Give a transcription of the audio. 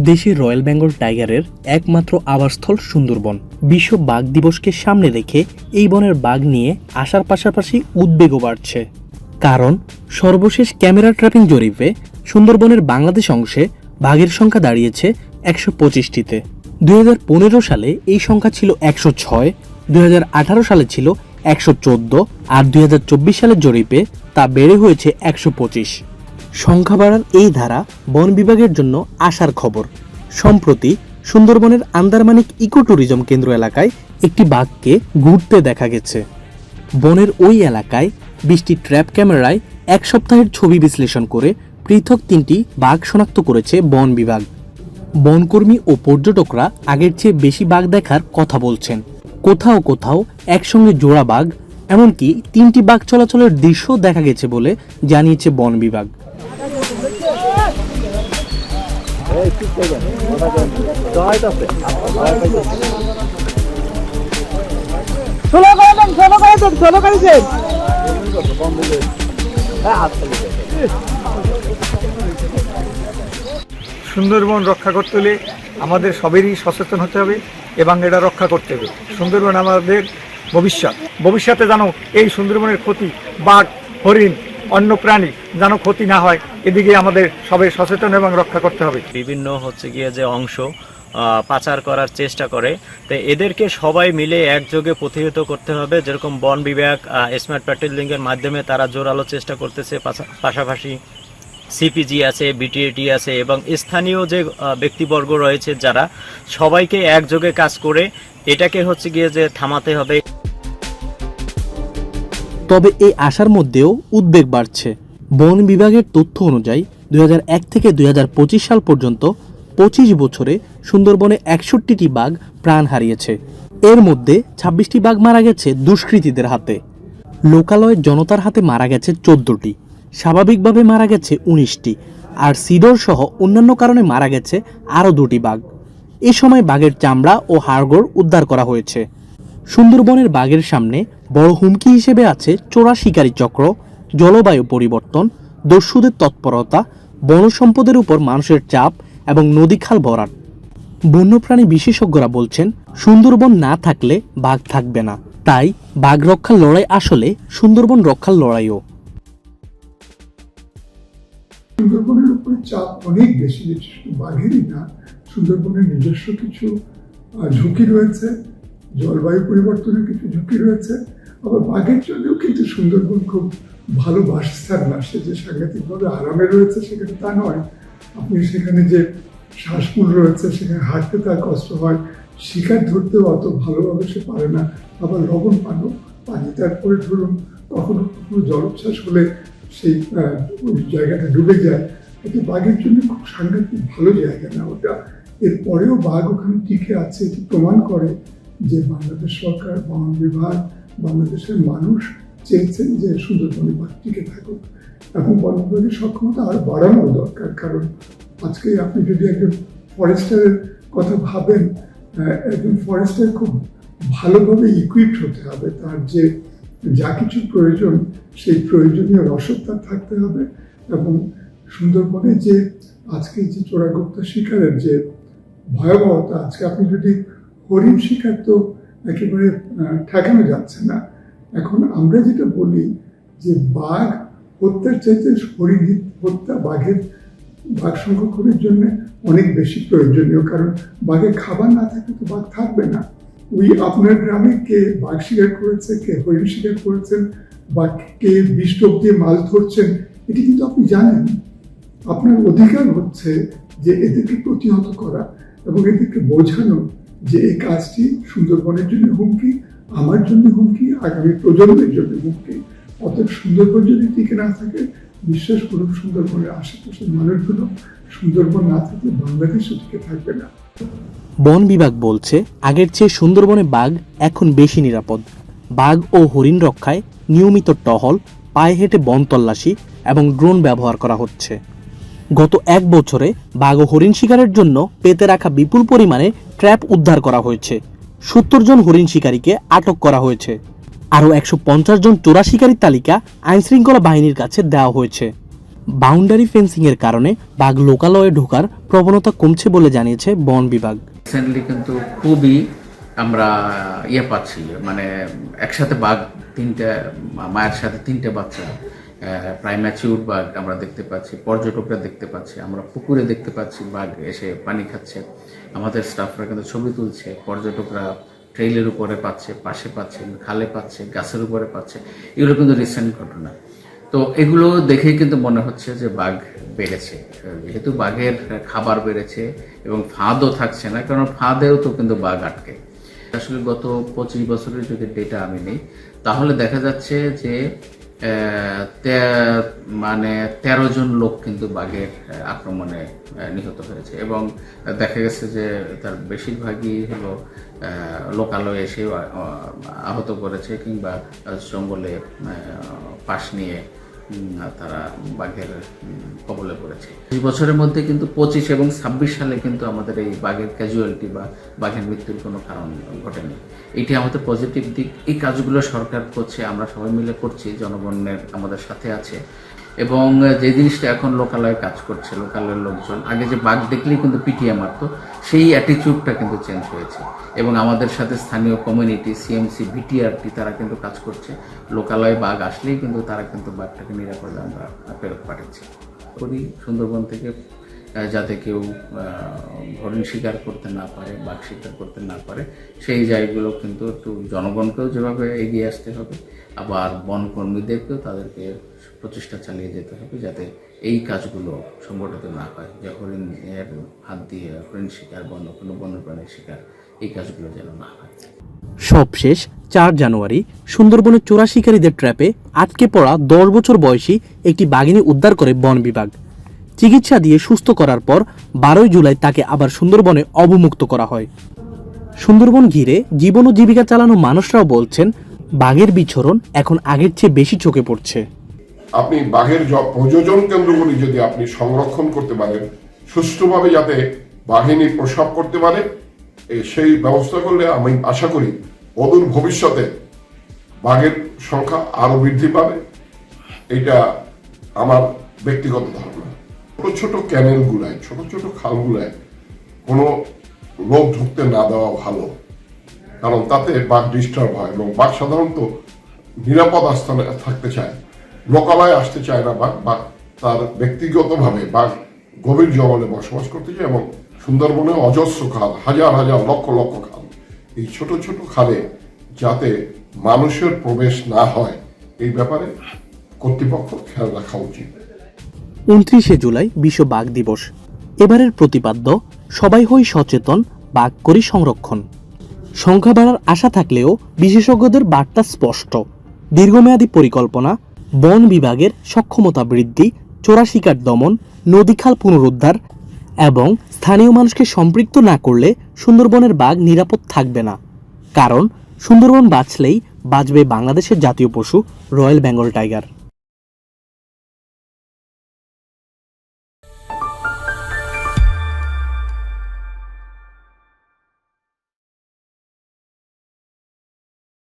দেশের রয়্যাল বেঙ্গল টাইগারের একমাত্র আবাসস্থল সুন্দরবন। বিশ্ব বাঘ দিবসকে সামনে রেখে এই বনের বাঘ নিয়ে আসার পাশাপাশি উদ্বেগও বাড়ছে। কারণ সর্বশেষ ক্যামেরা ট্র্যাপিং জরিপে সুন্দরবনের বাংলাদেশ অংশে বাঘের সংখ্যা দাঁড়িয়েছে ১২৫টিতে। ২০১৫ সালে এই সংখ্যা ছিল ১০৬, ২০১৮ সালে ছিল ১১৪ আর ২০২৪ সালের জরিপে তা বেড়ে হয়েছে ১২৫। সংখ্যা বাড়ার এই ধারা বন বিভাগের জন্য আশার খবর। সম্প্রতি সুন্দরবনের আন্দারমানিক ইকো ট্যুরিজম কেন্দ্র এলাকায় একটি বাঘকে ঘুরতে দেখা গেছে। বনের ওই এলাকায় ২০টি ট্র্যাপ ক্যামেরায় এক সপ্তাহের ছবি বিশ্লেষণ করে পৃথক ৩টি বাঘ শনাক্ত করেছে বন বিভাগ। বনকর্মী ও পর্যটকরা আগের চেয়ে বেশি বাঘ দেখার কথা বলছেন। কোথাও কোথাও একসঙ্গে জোড়া বাঘ, এমনকি ৩টি বাঘ চলাচলের দৃশ্য দেখা গেছে বলে জানিয়েছে বন বিভাগ। সুন্দরবন রক্ষা করতে হলে আমাদের সবেরই সচেতন হতে হবে এবং এটা রক্ষা করতে হবে। সুন্দরবন আমাদের ভবিষ্যতে যেন এই সুন্দরবনের ক্ষতি বাঘ, হরিণ, অন্য প্রাণী যেন ক্ষতি না হয়, এদিকে আমাদের সবাই সচেতন এবং রক্ষা করতে হবে। বিভিন্ন যে অংশ পাচার করার চেষ্টা করে, তো এদেরকে সবাই মিলে একযোগে প্রতিহত করতে হবে। যেরকম বন বিভাগ স্মার্ট প্যাট্রোলিংয়ের মাধ্যমে তারা জোরালো চেষ্টা করতেছে, পাশাপাশি সিপিজি আছে, বিটিএটি আছে এবং স্থানীয় যে ব্যক্তিবর্গ রয়েছে যারা সবাইকে একযোগে কাজ করে এটাকে যে থামাতে হবে। তবে এই আশার মধ্যেও উদ্বেগ বাড়ছে। বন বিভাগের তথ্য অনুযায়ী ২০০১ থেকে ২০২৫ সাল পর্যন্ত ২৫ বছরে সুন্দরবনে ৬১টি বাঘ প্রাণ হারিয়েছে। এর মধ্যে ২৬টি বাঘ মারা গেছে দুষ্কৃতীদের হাতে। লোকালয়ে জনতার হাতে মারা গেছে ১৪টি, স্বাভাবিকভাবে মারা গেছে ১৯টি, আর সিডর সহ অন্যান্য কারণে মারা গেছে আরও ২টি বাঘ। এ সময় বাঘের চামড়া ও হাড়গোড় উদ্ধার করা হয়েছে। সুন্দরবনের বাঘের সামনে বড় হুমকি হিসেবে আছে চোরা শিকারী চক্র, জলবায়ু পরিবর্তন, দস্যুদের তৎপরতা, বনসম্পদের উপর মানুষের চাপ এবং নদীখাল ভরাট। বন্যপ্রাণী বিশেষজ্ঞরা বলছেন, সুন্দরবন না থাকলে বাঘ থাকবে না। তাই বাঘ রক্ষার লড়াই আসলে সুন্দরবন রক্ষার লড়াইও। সুন্দরবনের উপরে চাপ অনেক বেশি, শুধু বাঘেরই না, সুন্দরবনের নিজস্ব কিছু ঝুঁকি রয়েছে, জলবায়ু পরিবর্তনের কিছু ঝুঁকি রয়েছে। আবার বাঘের জন্যও কিন্তু সুন্দরবন খুব ভালো বাসস্থান না। সে যে সাংঘাতিকভাবে আরামে রয়েছে সেখানে তা নয়। আপনি সেখানে যে শ্বাসমূল রয়েছে সেখানে হাঁটতে তার কষ্ট হয়, শিকার ধরতেও অত ভালোভাবে সে পারে না। আবার লবণ পানি তারপরে ধরুন কখনো কখনো জলোচ্ছ্বাস হলে সেই ওই জায়গাটা ডুবে যায়। এটি বাঘের জন্য খুব সাংঘাতিক ভালো জায়গা না ওটা। এরপরেও বাঘ ওখানে টিকে আছে, এটি প্রমাণ করে যে বাংলাদেশ সরকার, বন বিভাগ, বাংলাদেশের মানুষ চেয়েছেন যে সুন্দরবনে বাঘ টিকে থাকুক এবং বন বিভাগের সক্ষমতা আরও বাড়ানো দরকার। কারণ আজকে আপনি যদি একজন ফরেস্টারের কথা ভাবেন, একজন ফরেস্টার খুব ভালোভাবে ইকুইপড হতে হবে। তার যে যা কিছু প্রয়োজন সেই প্রয়োজনীয় রসদ তার থাকতে হবে। এবং সুন্দরবনে যে আজকে যে চোরাগোপ্তা শিকারের যে ভয়াবহতা, আজকে আপনি যদি হরিণ শিকার তো একেবারে ঠেকানো যাচ্ছে না। এখন আমরা যেটা বলি যে বাঘ হত্যার চাইতে হরিণ হত্যা বাঘ সংরক্ষণের জন্য অনেক বেশি প্রয়োজনীয়। কারণ বাঘের খাবার না থাকলে তো বাঘ থাকবে না। আপনার গ্রামে কে বাঘ শিকার করেছে, কে হরিণ শিকার করেছেন, বা কে বিষ টোপ দিয়ে মাছ ধরছেন, এটি কিন্তু আপনি জানেন। আপনার অধিকার হচ্ছে যে এদেরকে প্রতিহত করা এবং এদেরকে বোঝানো যে এই কাজটি সুন্দরবনের জন্য হুমকি, আমার জন্য হুমকি, আগামী প্রজন্মের জন্য হুমকি। অতএব সুন্দরবন যদি টিকে না থাকে, বিশ্বাস করুন সুন্দরবনের আশেপাশের মানুষগুলো, সুন্দরবন না থাকলে বাংলাদেশও টিকে থাকবে না। বন বিভাগ বলছে, আগের চেয়ে সুন্দরবনে বাঘ এখন বেশি নিরাপদ। বাঘ ও হরিণ রক্ষায় নিয়মিত টহল, পায়ে হেঁটে বন তল্লাশি এবং ড্রোন ব্যবহার করা হচ্ছে। গত ১ বছরে বাঘ ও হরিণ শিকারের জন্য পেতে রাখা বিপুল পরিমাণে ট্র্যাপ উদ্ধার করা হয়েছে। ৭০ জন হরিণ শিকারীকে আটক করা হয়েছে। আরও ১৫০ জন চোরা শিকারীর তালিকা আইনশৃঙ্খলা বাহিনীর কাছে দেওয়া হয়েছে। বাউন্ডারি ফেন্সিংয়ের কারণে বাঘ লোকালয়ে ঢোকার প্রবণতা কমছে বলে জানিয়েছে বন বিভাগ। রিসেন্টলি কিন্তু খুবই আমরা পাচ্ছি, মানে একসাথে বাঘ মায়ের সাথে 3টে বাচ্চা, প্রায় ম্যাচিউর বাঘ আমরা দেখতে পাচ্ছি, পর্যটকরা দেখতে পাচ্ছি, আমরা পুকুরে দেখতে পাচ্ছি বাঘ এসে পানি খাচ্ছে, আমাদের স্টাফরা কিন্তু ছবি তুলছে, পর্যটকরা ট্রেইলের উপরে পাচ্ছে, পাশে পাচ্ছে, খালে পাচ্ছে, গাছের উপরে পাচ্ছে। এগুলো কিন্তু রিসেন্ট ঘটনা। তো এগুলো দেখেই কিন্তু মনে হচ্ছে যে বাঘ বেড়েছে, যেহেতু বাঘের খাবার বেড়েছে এবং ফাঁদও থাকছে না, কারণ ফাঁদেও তো কিন্তু বাঘ আটকে। আসলে গত 25 বছরের যদি ডেটা আমি নেই, তাহলে দেখা যাচ্ছে যে 13 জন লোক কিন্তু বাঘের আক্রমণে নিহত হয়েছে এবং দেখা গেছে যে তার বেশিরভাগই হলো লোকালয়ে এসে আহত করেছে কিংবা জঙ্গলে পাশ নিয়ে তারা বাঘের কবলে পড়েছে। 20 বছরের মধ্যে কিন্তু 25 এবং 26 সালে কিন্তু আমাদের এই বাঘের ক্যাজুয়ালিটি বা বাঘের মৃত্যুর কোনো কারণ ঘটেনি। এটি আমাদের পজিটিভ দিক। এই কাজগুলো সরকার করছে, আমরা সবাই মিলে করছি, জনগণের আমাদের সাথে আছে এবং যে জিনিসটা এখন লোকালয়ে কাজ করছে, লোকালয়ের লোকজন আগে যে বাঘ দেখলেই কিন্তু পিটিয়ে মারতো, সেই অ্যাটিটিউডটা কিন্তু চেঞ্জ হয়েছে এবং আমাদের সাথে স্থানীয় কমিউনিটি, সিএমসি, ভিটিআরটি তারা কিন্তু কাজ করছে। লোকালয়ে বাঘ আসলেই কিন্তু তারা কিন্তু বাঘটাকে নিরাপদে আমরা ফেরত পাঠাচ্ছি করি সুন্দরবন থেকে, যাতে কেউ হরিণ শিকার করতে না পারে, বাঘ শিকার করতে না পারে, সেই জায়গাগুলো কিন্তু একটু জনগণকেও যেভাবে এগিয়ে আসতে হবে, আবার বনকর্মীদেরকেও তাদেরকে প্রচেষ্টা চালিয়ে যেতে হবে যাতে এই কাজগুলো সংগঠিত না হয়, যে হরিণের হাত দিয়ে হরিণ শিকার বা অন্য কোনো বন্যপ্রাণীর শিকার, এই কাজগুলো যেন না হয়। সবশেষ 4 জানুয়ারি সুন্দরবনের চোরা শিকারীদের ট্র্যাপে আটকে পড়া 10 বছর বয়সী একটি বাঘিনী উদ্ধার করে বন বিভাগ। চিকিৎসা দিয়ে সুস্থ করার পর 12 জুলাই তাকে আবার সুন্দরবনে অবমুক্ত করা হয়। সুন্দরবন ঘিরে জীবন ও জীবিকা চালানো মানুষরাও বলছেন বাঘের বিচরণ এখন আগের চেয়ে বেশি চোখে পড়ছে। আপনি বাঘের প্রযোজন কেন্দ্রগুলি যদি আপনি সংরক্ষণ করতে পারেন, সুষ্ঠুভাবে যাতে বাঘিনী প্রসব করতে পারে, সেই ব্যবস্থা করলে আমি আশা করি অদূর ভবিষ্যতে বাঘের সংখ্যা আরো বৃদ্ধি পাবে। এটা আমার ব্যক্তিগত ধারণা। ছোট ছোট ক্যানেলগুলায়, ছোট ছোট খালগুলায় কোনো লোক ঢুকতে না দেওয়া ভালো, কারণ তাতে বাঘ ডিস্টার্ব হয় এবং বাঘ সাধারণত নিরাপদ স্থানে থাকতে চায়, লোকালয়ে আসতে চায় না। বাঘ তার ব্যক্তিগতভাবে বাঘ গভীর জঙ্গলে বসবাস করতে চায় এবং সুন্দরবনে অজস্র খাল, হাজার হাজার লক্ষ লক্ষ খাল, এই ছোট ছোট খালে যাতে মানুষের প্রবেশ না হয়, এই ব্যাপারে কর্তৃপক্ষ খেয়াল রাখা উচিত। 29শে জুলাই বিশ্ব বাঘ দিবস। এবারের প্রতিপাদ্য সবাই হই সচেতন, বাঘ করি সংরক্ষণ। সংখ্যা বাড়ার আশা থাকলেও বিশেষজ্ঞদের বার্তা স্পষ্ট, দীর্ঘমেয়াদী পরিকল্পনা, বন বিভাগের সক্ষমতা বৃদ্ধি, চোরা শিকার দমন, নদীখাল পুনরুদ্ধার এবং স্থানীয় মানুষকে সম্পৃক্ত না করলে সুন্দরবনের বাঘ নিরাপদ থাকবে না। কারণ সুন্দরবন বাঁচলেই বাঁচবে বাংলাদেশের জাতীয় পশু রয়্যাল বেঙ্গল টাইগার।